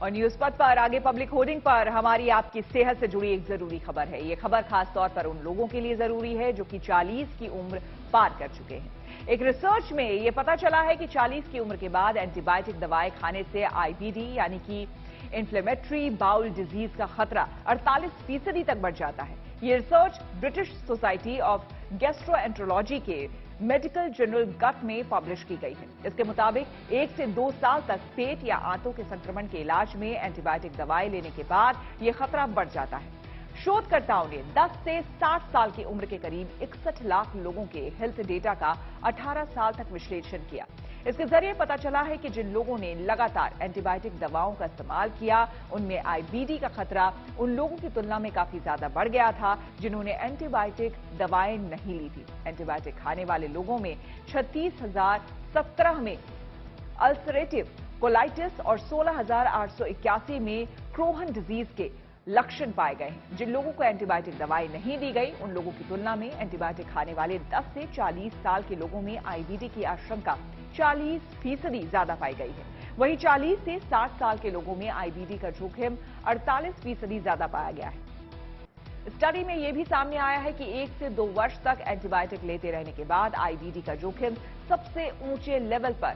और न्यूज पथ पर आगे पब्लिक होर्डिंग पर हमारी आपकी सेहत से जुड़ी एक जरूरी खबर है। ये खबर खास तौर पर उन लोगों के लिए जरूरी है जो कि 40 की उम्र पार कर चुके हैं। एक रिसर्च में ये पता चला है कि 40 की उम्र के बाद एंटीबायोटिक दवाएं खाने से आईबीडी यानी कि इन्फ्लेमेटरी बाउल डिजीज का खतरा 48% तक बढ़ जाता है। ये research British society of gastroenterology के मेडिकल जर्नल गट में पब्लिश की गई है। इसके मुताबिक 1 से 2 साल तक पेट या आंतों के संक्रमण के इलाज में एंटीबायोटिक दवाएं लेने के बाद यह खतरा बढ़ जाता है। शोधकर्ताओं ने 10 से 60 साल की उम्र के करीब 61 लाख लोगों के हेल्थ डेटा का 18 साल तक विश्लेषण किया। इसके जरिए पता चला है कि जिन लोगों ने लगातार एंटीबायोटिक दवाओं का इस्तेमाल किया उनमें आईबीडी का खतरा उन लोगों की तुलना में काफी ज्यादा बढ़ गया था जिन्होंने एंटीबायोटिक दवाएं नहीं ली थी। एंटीबायोटिक खाने वाले लोगों में 36,017 में अल्सरेटिव कोलाइटिस और 16,881 में क्रोहन डिजीज के लक्षण पाए गए हैं। जिन लोगों को एंटीबायोटिक दवाएं नहीं दी गई उन लोगों की तुलना में एंटीबायोटिक खाने वाले 10 से 40 साल के लोगों में आईबीडी की आशंका 40% ज्यादा पाई गई है। वहीं 40 से 60 साल के लोगों में आईबीडी का जोखिम 48% ज्यादा पाया गया है। स्टडी में यह भी सामने आया है कि 1 से 2 वर्ष तक एंटीबायोटिक लेते रहने के बाद आईबीडी का जोखिम सबसे ऊंचे लेवल पर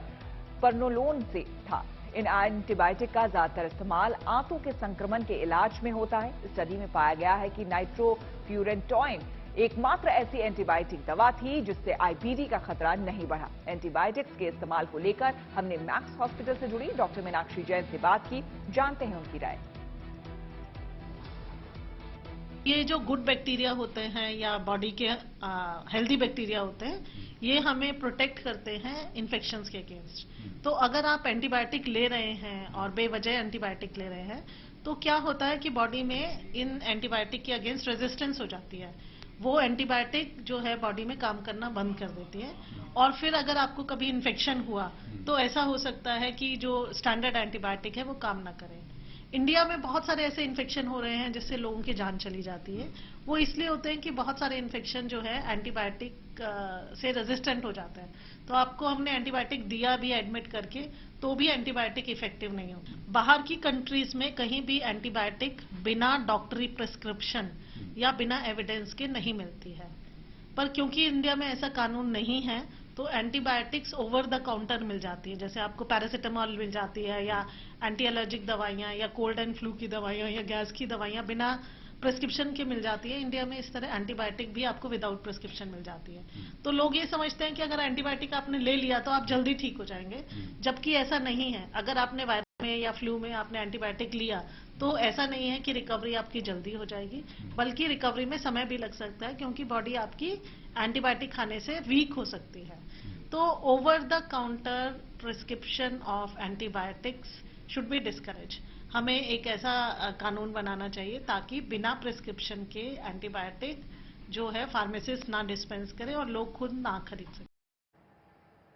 परनोलोन से था। इन एंटीबायोटिक का ज्यादातर इस्तेमाल आंतों के संक्रमण के इलाज में होता है। स्टडी में पाया गया है कि नाइट्रोफ्यूरेंटॉइन एकमात्र ऐसी एंटीबायोटिक दवा थी जिससे आईबीडी का खतरा नहीं बढ़ा। एंटीबायोटिक्स के इस्तेमाल को लेकर हमने मैक्स हॉस्पिटल से जुड़ी डॉक्टर मीनाक्षी जैन से बात की, जानते हैं उनकी राय। ये जो गुड बैक्टीरिया होते हैं या बॉडी के हेल्दी बैक्टीरिया होते हैं, ये हमें प्रोटेक्ट करते हैं इन्फेक्शंस के अगेंस्ट। तो अगर आप एंटीबायोटिक ले रहे हैं और बेवजह एंटीबायोटिक ले रहे हैं तो क्या होता है कि बॉडी में इन एंटीबायोटिक के अगेंस्ट रेजिस्टेंस हो जाती है। वो एंटीबायोटिक जो है बॉडी में काम करना बंद कर देती है और फिर अगर आपको कभी इन्फेक्शन हुआ तो ऐसा हो सकता है कि जो स्टैंडर्ड एंटीबायोटिक है वो काम ना करे। इंडिया में बहुत सारे ऐसे इन्फेक्शन हो रहे हैं जिससे लोगों की जान चली जाती है। वो इसलिए होते हैं कि बहुत सारे इन्फेक्शन जो है एंटीबायोटिक से रेजिस्टेंट हो जाते हैं। तो आपको हमने एंटीबायोटिक दिया भी एडमिट करके तो भी एंटीबायोटिक इफेक्टिव नहीं होता। बाहर की कंट्रीज में कहीं भी एंटीबायोटिक बिना डॉक्टरी प्रिस्क्रिप्शन या बिना एविडेंस के नहीं मिलती है, पर क्योंकि इंडिया में ऐसा कानून नहीं है तो एंटीबायोटिक्स ओवर द काउंटर मिल जाती है। जैसे आपको पैरासिटामोल मिल जाती है या एंटी एलर्जिक दवाइयाँ या कोल्ड एंड फ्लू की दवाइयाँ या गैस की दवाइयाँ बिना प्रिस्क्रिप्शन के मिल जाती है। इंडिया में इस तरह एंटीबायोटिक भी आपको विदाउट प्रिस्क्रिप्शन मिल जाती है। तो लोग ये समझते हैं कि अगर एंटीबायोटिक आपने ले लिया तो आप जल्दी ठीक हो जाएंगे, जबकि ऐसा नहीं है। अगर आपने वायरल में या फ्लू में आपने एंटीबायोटिक लिया तो ऐसा नहीं है कि रिकवरी आपकी जल्दी हो जाएगी, बल्कि रिकवरी में समय भी लग सकता है क्योंकि बॉडी आपकी एंटीबायोटिक खाने से वीक हो सकती है। तो over the counter prescription of antibiotics should be discourage. हमें एक ऐसा कानून बनाना चाहिए ताकि बिना प्रिस्क्रिप्शन के एंटीबायोटिक जो है फार्मासिस्ट ना डिस्पेंस करे और लोग खुद ना खरीद सकें।